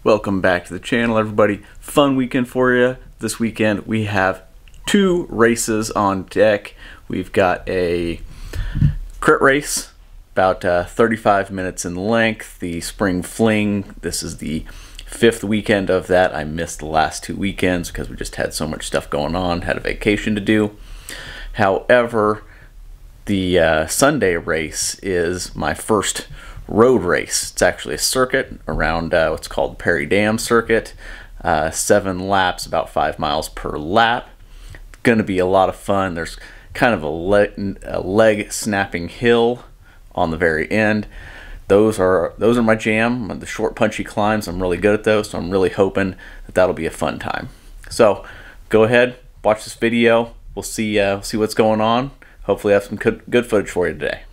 Welcome back to the channel, everybody. Fun weekend for you. This weekend we have two races on deck. We've got a crit race, about 35 minutes in length, the Spring Fling. This is the fifth weekend of that. I missed the last two weekends because we just had so much stuff going on, had a vacation to do. However, the Sunday race is my first road race. It's actually a circuit around what's called Perry Dam Circuit. 7 laps, about 5 miles per lap. It's going to be a lot of fun. There's kind of a leg snapping hill on the very end. Those are my jam. The short punchy climbs, I'm really good at those, so I'm really hoping that that'll be a fun time. So go ahead, watch this video. We'll see what's going on. Hopefully I have some good footage for you today.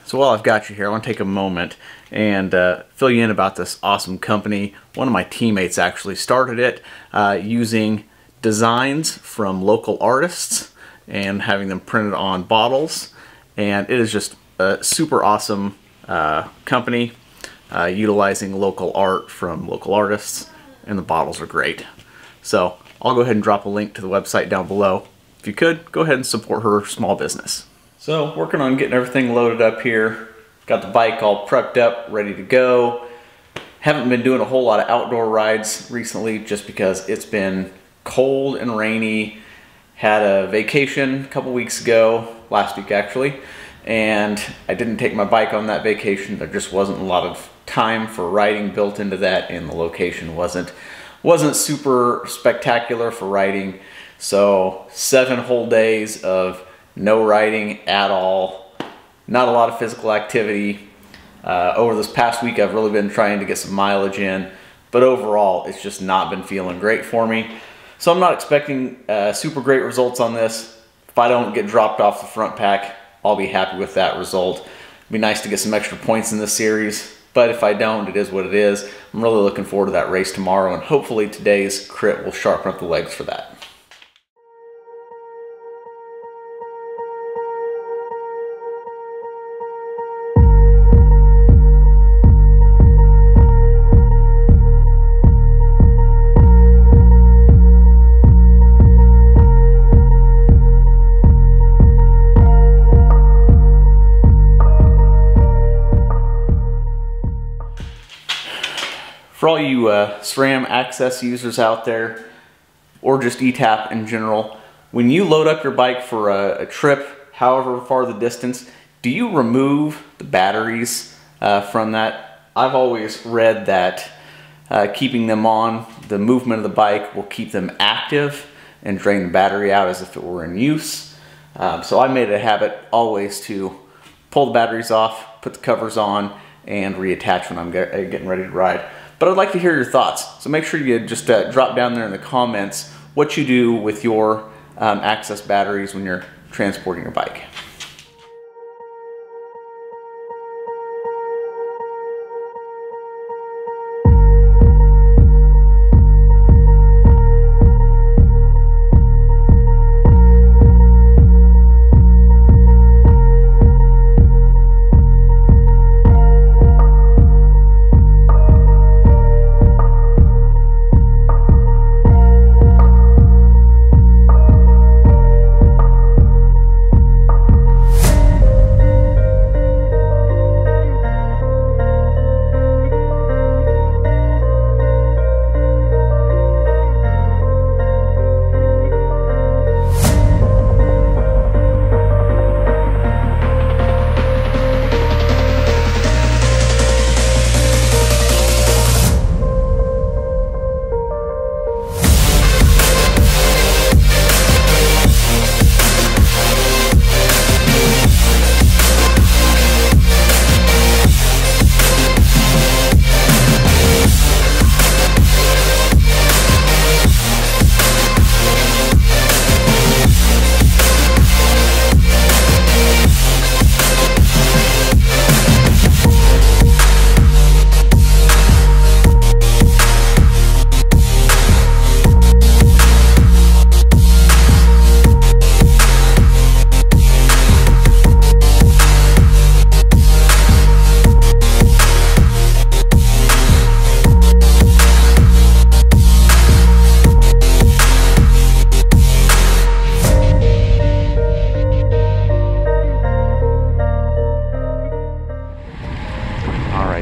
So while I've got you here, I want to take a moment and fill you in about this awesome company. One of my teammates actually started it using designs from local artists and having them printed on bottles. And it is just a super awesome company utilizing local art from local artists, and the bottles are great. So I'll go ahead and drop a link to the website down below. If you could, go ahead and support her small business. So working on getting everything loaded up here. Got the bike all prepped up, ready to go. Haven't been doing a whole lot of outdoor rides recently just because it's been cold and rainy. Had a vacation a couple weeks ago, last week actually, and I didn't take my bike on that vacation. There just wasn't a lot of time for riding built into that, and the location wasn't super spectacular for riding. So 7 whole days of no riding at all, not a lot of physical activity. Over this past week I've really been trying to get some mileage in, but overall it's just not been feeling great for me. So I'm not expecting super great results on this. If I don't get dropped off the front pack, I'll be happy with that result. It'd be nice to get some extra points in this series, but if I don't, it is what it is. I'm really looking forward to that race tomorrow, and hopefully today's crit will sharpen up the legs for that. For all you SRAM access users out there, or just ETAP in general, when you load up your bike for a trip, however far the distance, do you remove the batteries from that? I've always read that keeping them on, the movement of the bike will keep them active and drain the battery out as if it were in use. So I made it a habit always to pull the batteries off, put the covers on, and reattach when I'm getting ready to ride. But I'd like to hear your thoughts, so make sure you just drop down there in the comments what you do with your access batteries when you're transporting your bike.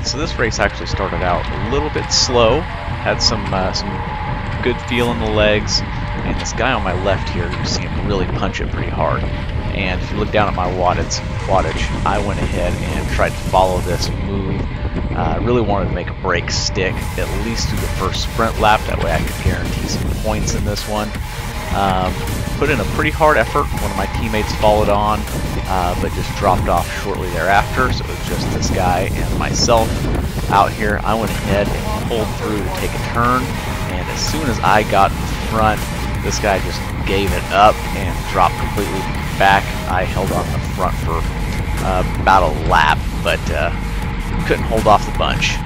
Alright, so this race actually started out a little bit slow, had some good feel in the legs, and this guy on my left here, you see him really punch it pretty hard. And if you look down at my wattage, I went ahead and tried to follow this move. I really wanted to make a break stick, at least through the first sprint lap, that way I could guarantee some points in this one. Put in a pretty hard effort. One of my teammates followed on, but just dropped off shortly thereafter, so it was just this guy and myself out here. I went ahead and pulled through to take a turn, and as soon as I got in front, this guy just gave it up and dropped completely back. I held on the front for about a lap, but couldn't hold off the bunch.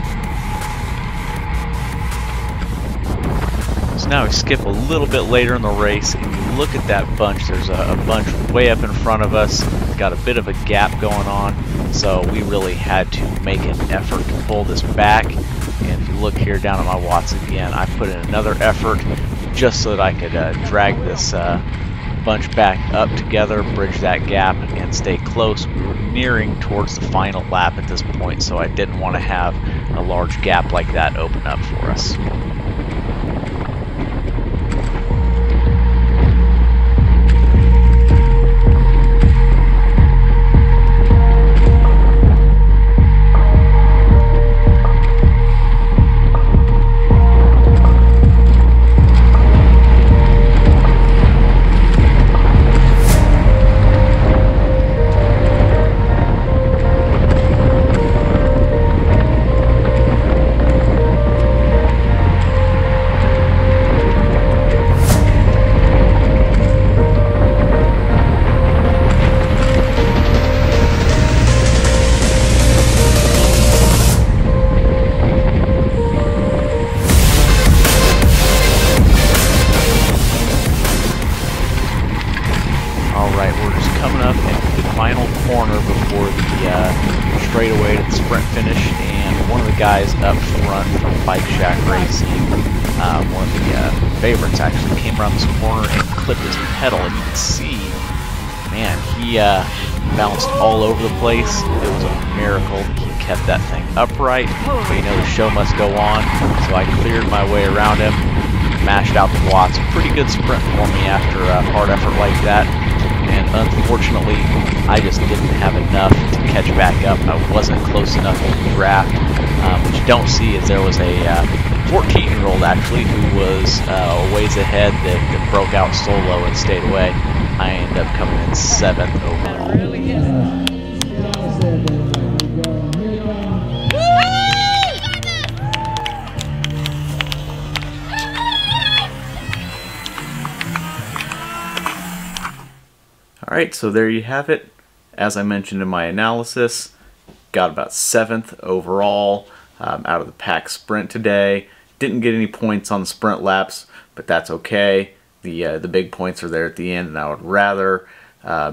So now we skip a little bit later in the race, and you look at that bunch. There's a bunch way up in front of us. Got a bit of a gap going on, so we really had to make an effort to pull this back. And if you look here down at my watts again, I put in another effort just so that I could drag this bunch back up together, bridge that gap, and stay close. We were nearing towards the final lap at this point, so I didn't want to have a large gap like that open up for us. Corner before the straightaway to the sprint finish, and one of the guys up front from Bike Shack Racing, one of the favorites actually, came around this corner and clipped his pedal, and you can see, man, he bounced all over the place. It was a miracle he kept that thing upright, but you know the show must go on, so I cleared my way around him, mashed out the watts. Pretty good sprint for me after a hard effort like that. And unfortunately, I just didn't have enough to catch back up. I wasn't close enough to the draft. What you don't see is there was a 14-year-old actually who was a ways ahead that broke out solo and stayed away. I ended up coming in 7th overall. Alright, so there you have it. As I mentioned in my analysis, got about 7th overall out of the pack sprint today. Didn't get any points on the sprint laps, but that's okay. The big points are there at the end, and I would rather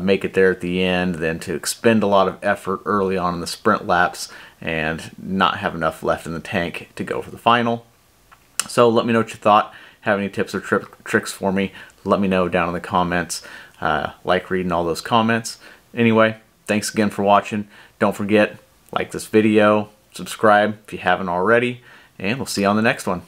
make it there at the end than to expend a lot of effort early on in the sprint laps and not have enough left in the tank to go for the final. So let me know what you thought. Have any tips or tricks for me, let me know down in the comments. Like reading all those comments. Anyway, thanks again for watching. Don't forget, like this video, subscribe if you haven't already, and we'll see you on the next one.